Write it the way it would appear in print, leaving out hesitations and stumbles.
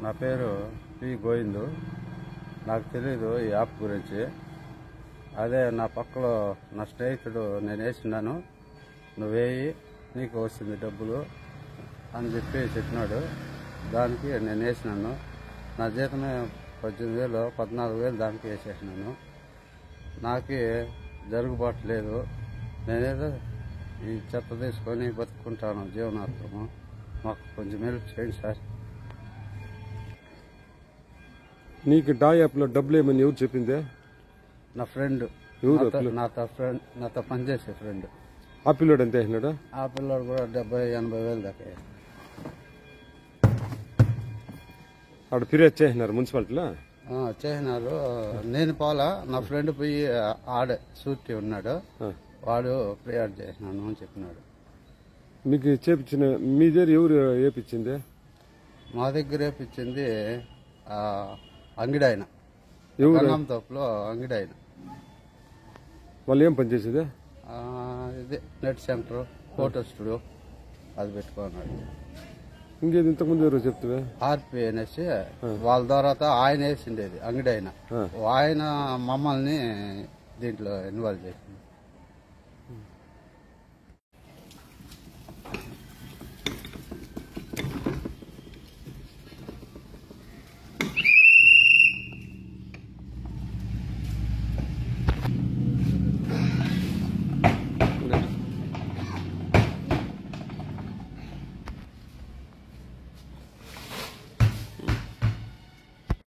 నా పేరు పి గోవిందు. నాకు తెలీదు ఈ యాప్ గురించి. అదే నా పక్కలో నా స్నేహితుడు నేను వేసినాను, నువ్వేయి నీకు వస్తుంది డబ్బులు అని చెప్పినాడు. దానికి నేను వేసినాను. నా జీతమే 18,000 14,000 దానికి వేసేసినాను. నాకు జరుగుబాటు లేదు. నేనేదో ఈ చెత్త తీసుకొని బతుకుంటాను జీవనార్థము. మాకు కొంచెం హెల్ప్ చేయండి సార్. నీకు డా యాప్లో డబ్బులు ఏమని ఎవరు చెప్పిందే? నా ఫ్రెండ్, నాతో పనిచేసే ఫ్రెండ్. ఆ పిల్లోడు ఎంత వేసినాడు? ఆ పిల్లోడు కూడా 70,000-80,000 దాకా. ఆడ ఫిర్యాదు చేసినారు మున్సిపాలిటీలో? చేసినారు. నేను పోలా, నా ఫ్రెండ్ పోయి ఆడే సూటి ఉన్నాడు, వాడు ఫిర్యాదు చేసినాను అని చెప్పినాడు. మీకు చేపించిన మీ దగ్గర ఎవరు వేపించింది? మా దగ్గర వేపించింది అంగిడాయన, తోపులో అంగిడాయన. వాళ్ళు ఏం పని చేసేది? ఇది నెట్ సెంటర్, ఫోటో స్టూడియో అది పెట్టుకున్నాడు. ఇంకేది ఇంతకుముందు ఎవరు చెప్తావే? ఆర్పి అనేసి వాళ్ళ ద్వారా ఆయన వేసిండేది అంగిడాయన. ఆయన మమ్మల్ని దీంట్లో ఇన్వాల్వ్ చేసింది.